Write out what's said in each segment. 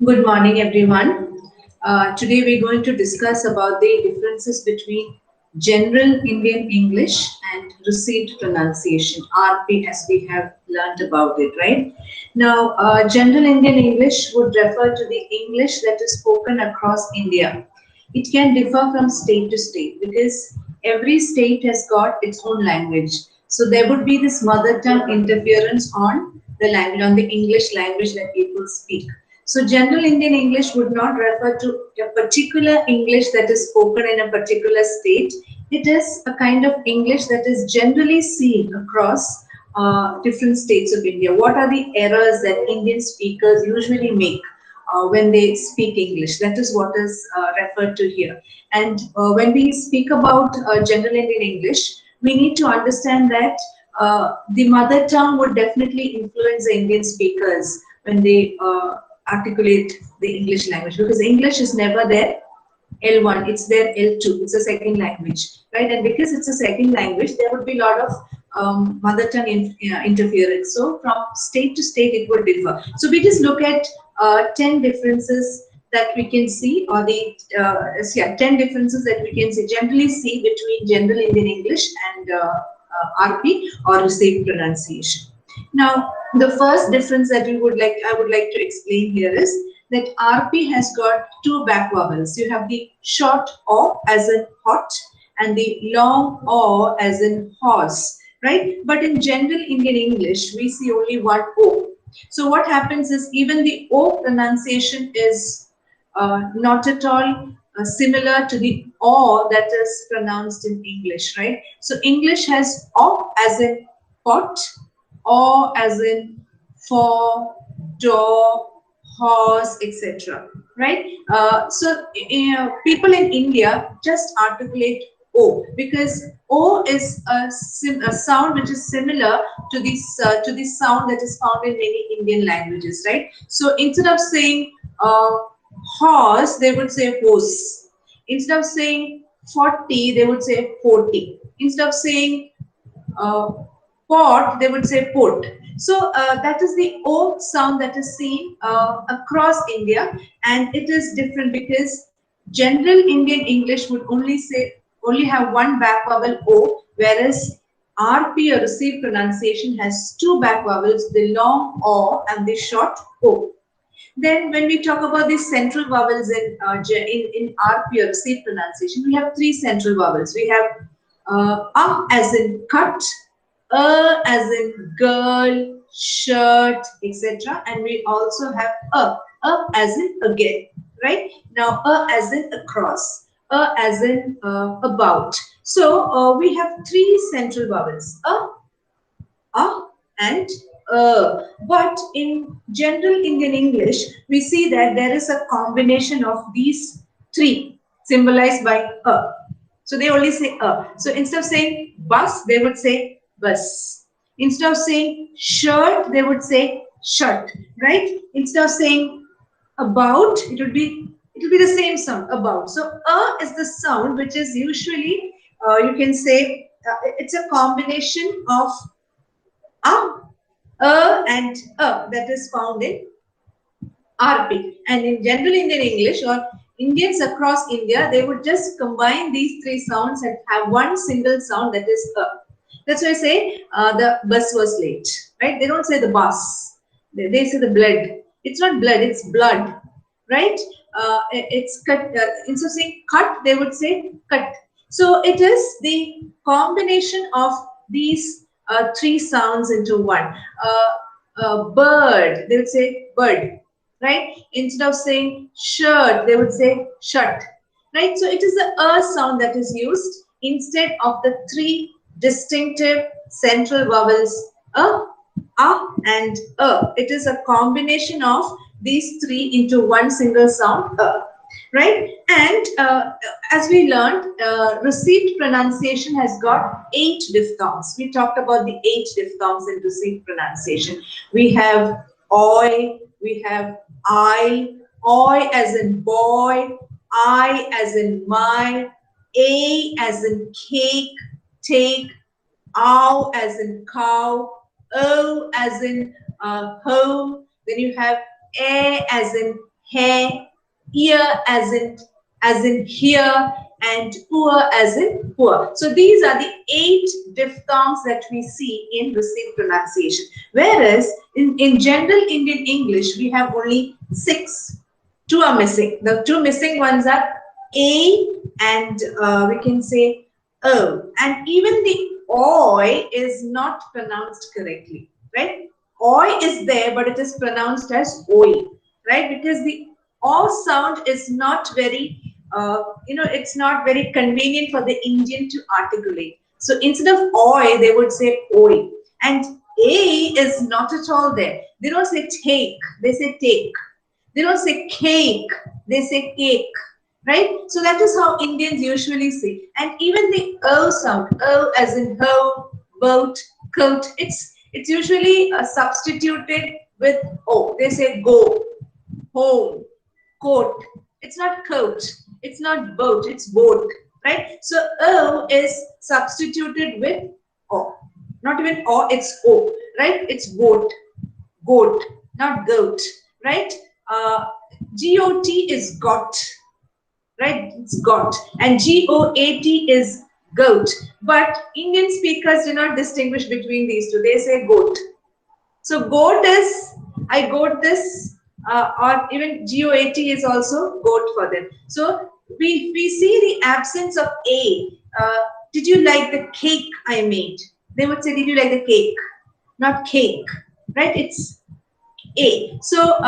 Good morning, everyone. Today we're going to discuss about the differences between General Indian English and Received Pronunciation, RP, as we have learned about it, right? Now, General Indian English would refer to the English that is spoken across India. It can differ from state to state because every state has got its own language. So there would be this mother tongue interference on the language, on the English language that people speak. So general Indian English would not refer to a particular English that is spoken in a particular state. It is a kind of English that is generally seen across different states of India. What are the errors that Indian speakers usually make when they speak English? That is what is referred to here. And when we speak about general Indian English, we need to understand that the mother tongue would definitely influence the Indian speakers when they articulate the English language, because English is never their L1, it's their L2, it's a second language, right? And because it's a second language, there would be a lot of mother tongue interference. So from state to state, it would differ. So we just look at 10 differences that we can see, or the 10 differences that we can see, generally see between General Indian English and RP, or received pronunciation. Now, the first difference that I would like to explain here is that RP has got two back vowels. You have the short O as in hot and the long O as in horse, right? But in general Indian English, we see only one O. So what happens is even the O pronunciation is not at all similar to the O that is pronounced in English, right? So English has O as in pot, O as in for, door, horse, etc. Right? So people in India just articulate O, because O is a sound which is similar to the sound that is found in many Indian languages, right? So instead of saying horse, they would say horse. Instead of saying 40, they would say 40. Instead of saying pot, they would say port. So that is the O sound that is seen across India, and it is different because general Indian English would only have one back vowel O, whereas RP, or received pronunciation, has two back vowels, the long O and the short O. Then when we talk about the central vowels in RP, or received pronunciation, we have three central vowels. We have as in cut, as in girl, shirt, etc. And we also have as in again, right? Now as in across, as in about. So we have three central vowels, and but in general Indian English, we see that there is a combination of these three symbolized by a. So they only say a. So instead of saying bus, they would say bus. Instead of saying shirt, they would say shirt, right? Instead of saying about, it would be the same sound, about. So is the sound which is usually you can say it's a combination of and that is found in RP. And in general Indian English, or Indians across India, they would just combine these three sounds and have one single sound, that is That's why I say the bus was late, right? They don't say the bus. They say the blood. It's not blood, it's blood, right? It's cut. Instead of saying cut, they would say cut. So it is the combination of these three sounds into one. Bird, they would say bird, right? Instead of saying shirt, they would say shirt, right? So it is the sound that is used instead of the three distinctive central vowels and It is a combination of these three into one single sound, right? And as we learned, received pronunciation has got 8 diphthongs. We talked about the 8 diphthongs in received pronunciation. We have oi, we have oi as in boy, I as in my, a as in cake, take, ow as in cow, o as in home. Then you have as in hair, ear as in here, and poor as in poor. So these are the 8 diphthongs that we see in received pronunciation. Whereas in general Indian English, we have only 6. 2 are missing. The 2 missing ones are A and we can say O. And even the oi is not pronounced correctly, right? Oi is there, but it is pronounced as oi, right? Because the o sound is not very, it's not very convenient for the Indian to articulate. So instead of oi, they would say oi. And a is not at all there. They don't say take, they say take. They don't say cake, they say cake, right? So that is how Indians usually say. And even the O sound, O as in ho, boat, coat, it's usually substituted with O. They say go, home, coat. It's not coat, it's not boat, it's boat, right? So O is substituted with O. Not even O, it's O, right? It's boat, goat, not goat, right? GOT is got, right? It's got. And GOAT is goat. But Indian speakers do not distinguish between these two. They say goat. So goat is, I got this, or even GOAT is also goat for them. So we see the absence of A. Did you like the cake I made? They would say, did you like the cake? Not cake, right? It's A. So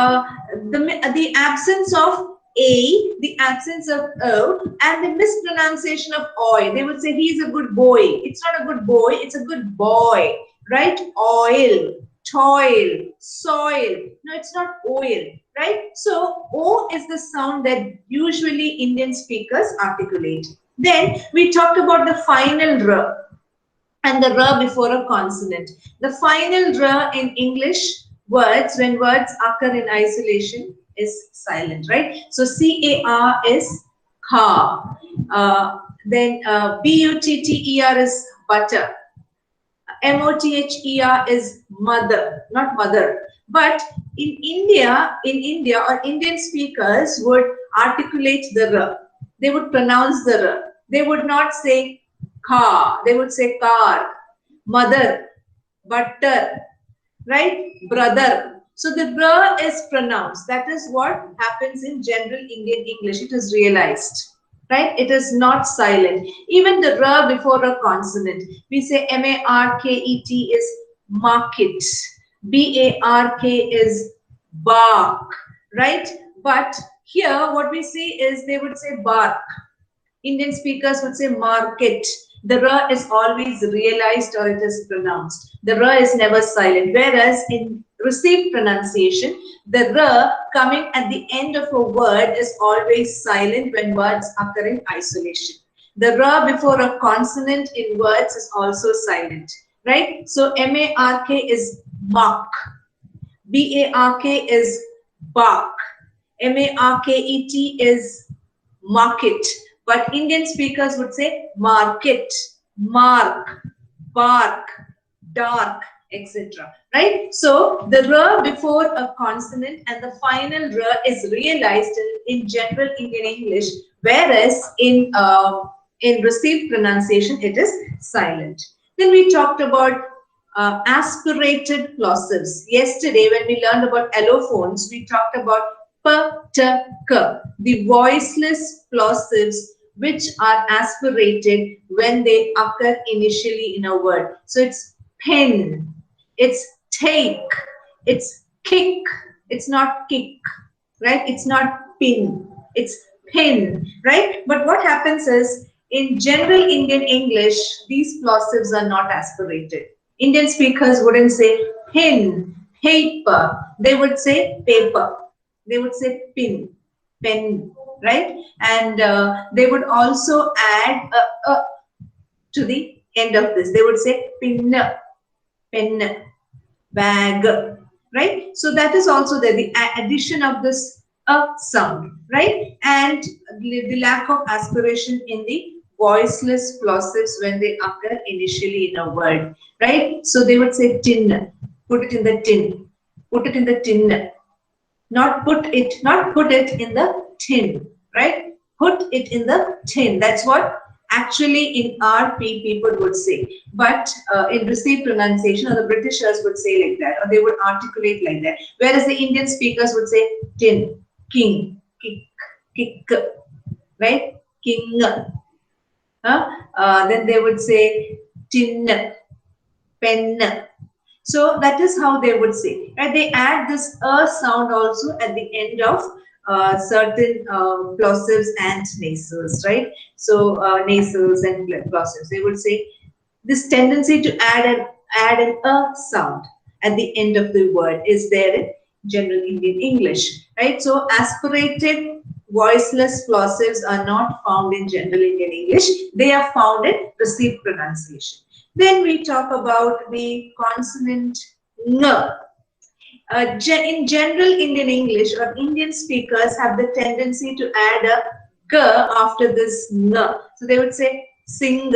the absence of A, the absence of O, and the mispronunciation of oi. They would say he's a good boy. It's not a good boy, it's a good boy, right? Oil, toil, soil. No, it's not oil, right? So O is the sound that usually Indian speakers articulate. Then we talked about the final R and the R before a consonant. The final R in English words, when words occur in isolation, is silent, right? So CAR is car. Then BUTTER is butter. MOTHER is mother, not mother. But in India, or Indian speakers would articulate the R. They would pronounce the R. They would not say car. They would say car, mother, butter, right? Brother. So the R is pronounced. That is what happens in general Indian English. It is realized, right? It is not silent. Even the R before a consonant, we say MARKET is market. BARK is bark, right? But here what we see is they would say bark. Indian speakers would say market. The R is always realized or it is pronounced. The R is never silent. Whereas in received pronunciation, the R coming at the end of a word is always silent when words occur in isolation. The R before a consonant in words is also silent, right? So MARK is mark. BARK is bark. MARKET is market. But Indian speakers would say market, mark, bark, dark, etc. Right? So the R before a consonant and the final R is realized in general Indian English, whereas in received pronunciation it is silent. Then we talked about aspirated plosives. Yesterday, when we learned about allophones, we talked about p, t, k, the voiceless plosives which are aspirated when they occur initially in a word. So it's pen, it's take, it's kick, it's not kick, right? It's not pin, it's pin, right? But what happens is, in general Indian English, these plosives are not aspirated. Indian speakers wouldn't say pin, paper, they would say paper, they would say pin, pen, right? And they would also add a to the end of this. They would say pin, pen, bag, right? So that is also there, the addition of this sound, right? And the lack of aspiration in the voiceless plosives when they occur initially in a word, right? So they would say tin, put it in the tin, put it in the tin, Not put it, not put it in the tin, right? Put it in the tin. That's what actually in RP people would say. But in received pronunciation, or the Britishers would say like that, or they would articulate like that. Whereas the Indian speakers would say tin, king, kick, kick, right? King. Then they would say tin, pen. So that is how they would say. Right? They add this sound also at the end of certain plosives and nasals, right? So nasals and plosives. They would say this tendency to add an sound at the end of the word is there in general Indian English, right? So aspirated voiceless plosives are not found in general Indian English. They are found in received pronunciation. Then we talk about the consonant ng. In general Indian English, or Indian speakers have the tendency to add a g after this ng. So they would say sing,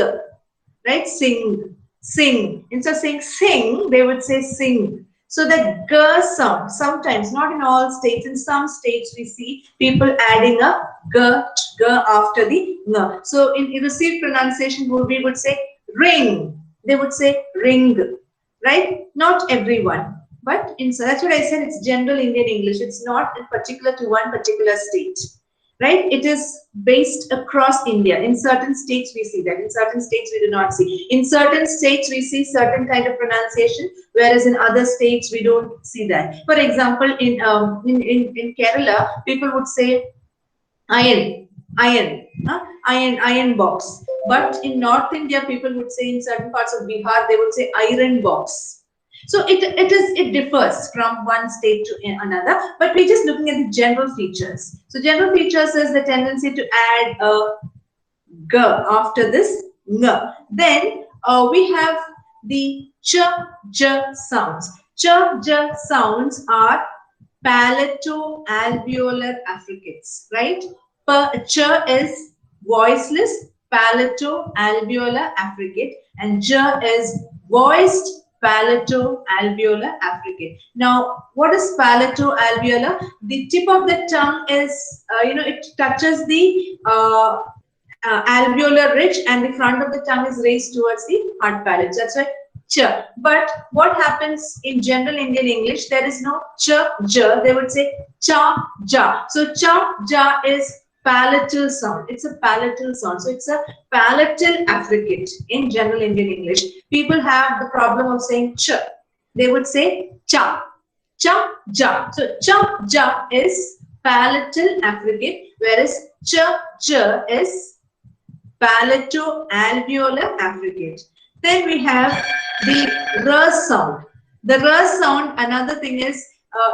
right? Sing, sing. Instead of saying sing, they would say sing. So that g sound, sometimes, not in all states, in some states we see people adding a g after the ng. So in received pronunciation, we would say ring. They would say ring, right? Not everyone. But so that's what I said, it's general Indian English. It's not particular to one particular state, right? It is based across India. In certain states we see that. In certain states we do not see. In certain states we see certain kind of pronunciation, whereas in other states we don't see that. For example, in Kerala, people would say iron, iron, iron box. But in North India, people would say, in certain parts of Bihar, they would say iron box. So it differs from one state to another, but we're just looking at the general features. So general features is the tendency to add a g after this ng. Then we have the ch, j sounds. Ch, j sounds are palato-alveolar affricates, right? Ch is voiceless palato-alveolar affricate, and j is voiced palato-alveolar affricate. Now, what is palato-alveolar? The tip of the tongue is, it touches the alveolar ridge, and the front of the tongue is raised towards the hard palate. That's why ch. But what happens in general Indian English? There is no ch, j. They would say cha, ja. So cha, ja is palatal sound. It's a palatal sound. So it's a palatal affricate in general Indian English. People have the problem of saying ch. They would say cha, cha, ja. So cha, ja is palatal affricate, whereas ch, j is palato-alveolar affricate. Then we have the r sound. The r sound, another thing is,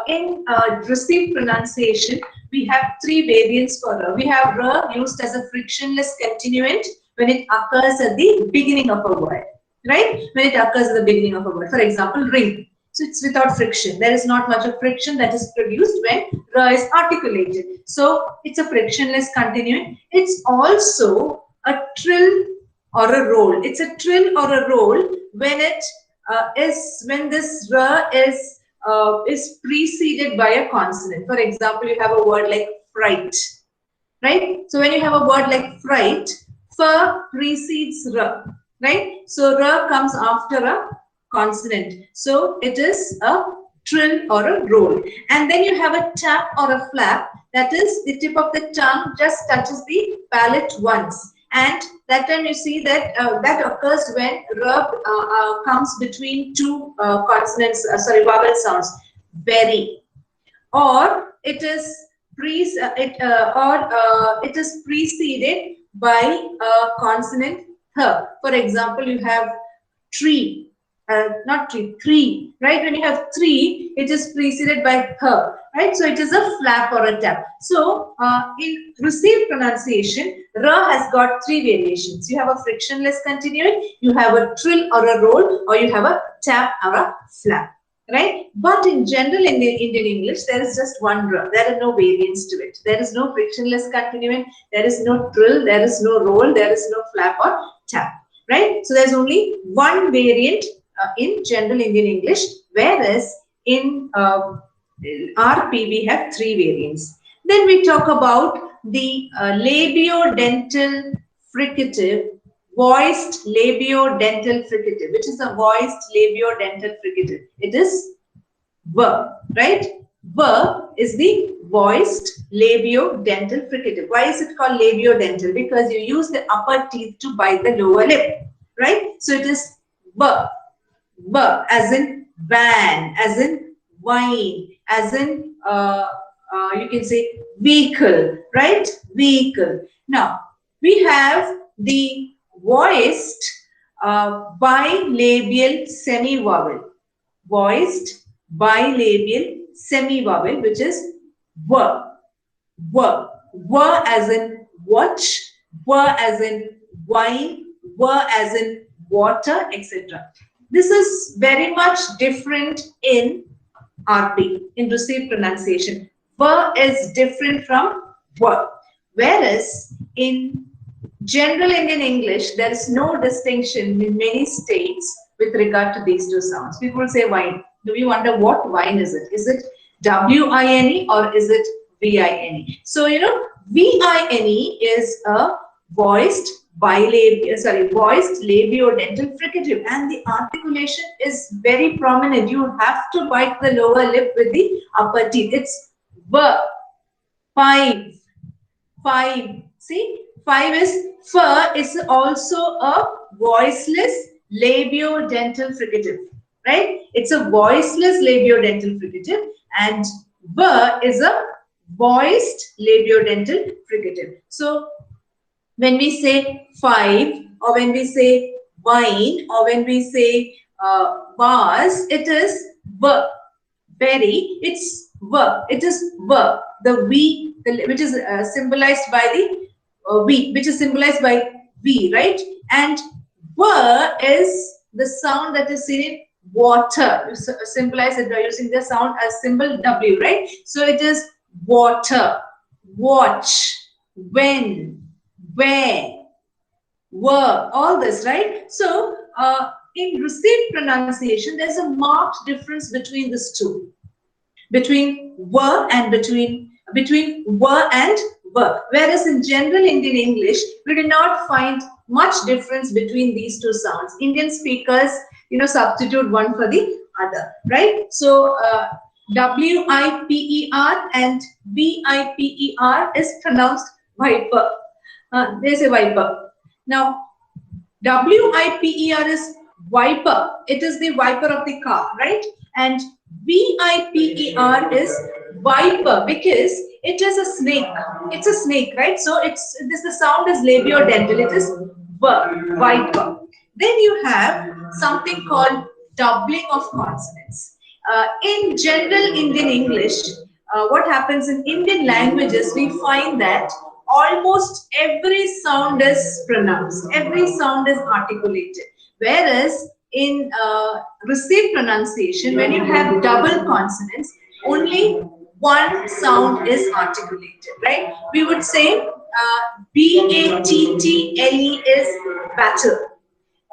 in received pronunciation, we have three variants for r. We have r used as a frictionless continuant when it occurs at the beginning of a word, right? When it occurs at the beginning of a word. For example, ring. So it's without friction. There is not much of friction that is produced when r is articulated. So it's a frictionless continuant. It's also a trill or a roll. It's a trill or a roll when it when this r is preceded by a consonant. For example, you have a word like fright, right? So when you have a word like fright, f precedes r, right? So r comes after a consonant. So it is a trill or a roll. And then you have a tap or a flap. That is, the tip of the tongue just touches the palate once. And that time you see that that occurs when r comes between two consonants, vowel sounds. Very. Or it is it is preceded by a consonant th. For example, you have tree, not tree, three, right? When you have three, it is preceded by th, right? So it is a flap or a tap. So in received pronunciation, r has got three variations. You have a frictionless continuant, you have a trill or a roll, or you have a tap or a flap, right? But in general Indian English, there is just one r. There are no variants to it. There is no frictionless continuant, there is no trill, there is no roll, there is no flap or tap, right? So there's only one variant in general Indian English, whereas in RP, we have three variants. Then we talk about the labiodental fricative, voiced labiodental fricative, which is a voiced labiodental fricative. It is V, right? V is the voiced labiodental fricative. Why is it called labiodental? Because you use the upper teeth to bite the lower lip, right? So it is V, V as in van, as in wine, as in you can say vehicle, right? Vehicle. Now we have the voiced bilabial semi-vowel, voiced bilabial semi-vowel, which is V, V, V as in watch, V as in wine, V as in water, etc. This is very much different in RP, in received pronunciation. V is different from V. Whereas in general Indian English, there is no distinction in many states with regard to these two sounds. People say wine. Do we wonder what wine is it? Is it W-I-N-E or is it V-I-N-E? So, you know, V-I-N-E is a voiced voiced labiodental fricative, and the articulation is very prominent. You have to bite the lower lip with the upper teeth. It's V, five, five. See, five is fur is also a voiceless labiodental fricative, right? It's a voiceless labiodental fricative, and V is a voiced labiodental fricative. So when we say five, or when we say wine, or when we say vase, it is V. Very, it's V. It is V. The V, which is symbolized by the V, which is symbolized by V, right? And V is the sound that is seen in water. You symbolize it by using the sound as symbol W, right? So it is water, watch, when, where, were, all this, right? So in received pronunciation, there's a marked difference between these two, between were and between were and were. Whereas in general Indian English, we do not find much difference between these two sounds. Indian speakers, you know, substitute one for the other, right? So W-I-P-E-R and V-I-P-E-R is pronounced viper. They say viper. Now, W-I-P-E-R is viper. It is the viper of the car, right? And V-I-P-E-R is viper because it is a snake. It's a snake, right? So the sound is labiodental. It is viper. Then you have something called doubling of consonants. In general Indian English, what happens in Indian languages, we find that almost every sound is pronounced, every sound is articulated. Whereas in received pronunciation, when you have double consonants, only one sound is articulated, right? We would say B-A-T-T-L-E is battle.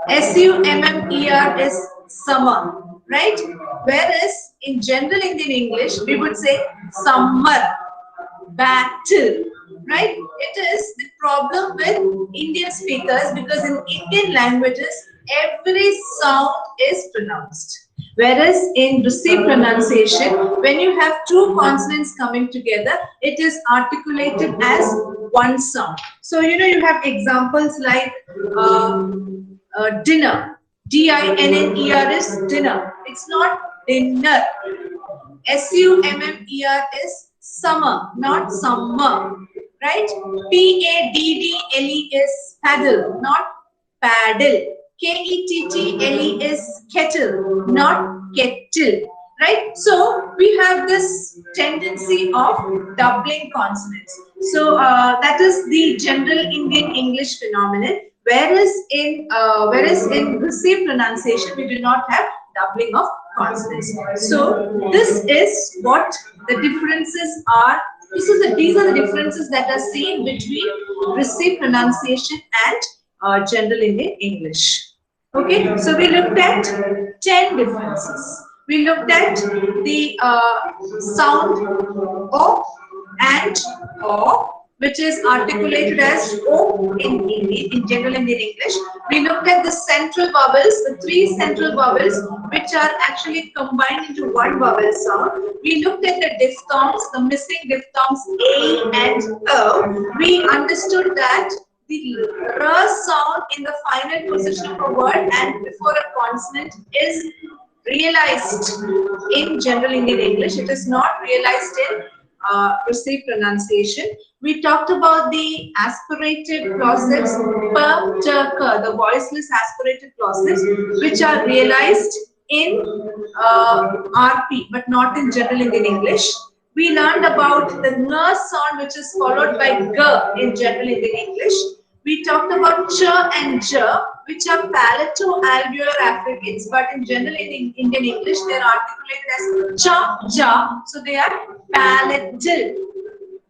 S-U-M-M-E-R is summer, right? Whereas in general Indian English, we would say summer, battle, right? It is the problem with Indian speakers because in Indian languages, every sound is pronounced. Whereas in received pronunciation, when you have two consonants coming together, it is articulated as one sound. So, you know, you have examples like dinner. D-I-N-N-E-R is dinner. It's not dinner. S-U-M-M-E-R is summer, not summer, right? P-A-D-D-L-E is paddle, not paddle. K-E-T-T-L-E is kettle, not kettle, right? So we have this tendency of doubling consonants. So that is the general Indian English phenomenon. Whereas in received pronunciation, we do not have doubling of consonants. So this is what the differences are. These are the differences that are seen between received pronunciation and general Indian English. Okay, so we looked at 10 differences. We looked at the sound O and O, which is articulated as O in general Indian English. We looked at the central vowels, the three central vowels, which are actually combined into one vowel sound. We looked at the diphthongs, the missing diphthongs A and O. We understood that the R sound in the final position of a word and before a consonant is realized in general Indian English. It is not realized in received pronunciation. We talked about the aspirated plosives, p, t, k, the voiceless aspirated plosives, which are realized in RP, but not in general Indian English. We learned about the n sound, which is followed by g in general Indian English. We talked about ch and j, which are palato-alveolar affricates, but in general in Indian English, they are articulated as cha, ja, so they are palatal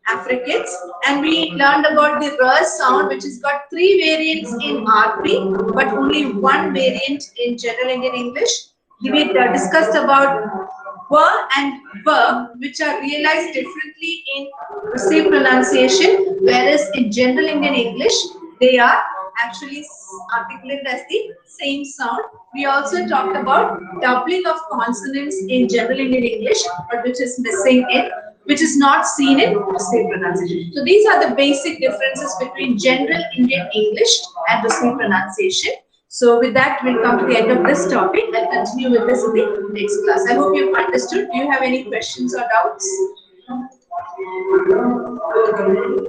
affricates. And we learned about the r sound, which has got three variants in RP, but only one variant in general Indian English. We discussed about v and v, which are realized differently in received pronunciation, whereas in general Indian English, they are actually articulated as the same sound. We also talked about doubling of consonants in general Indian English, but which is missing in, which is not seen in received pronunciation. So these are the basic differences between general Indian English and received pronunciation. So with that, we'll come to the end of this topic. I'll continue with this in the next class. I hope you've understood. Do you have any questions or doubts?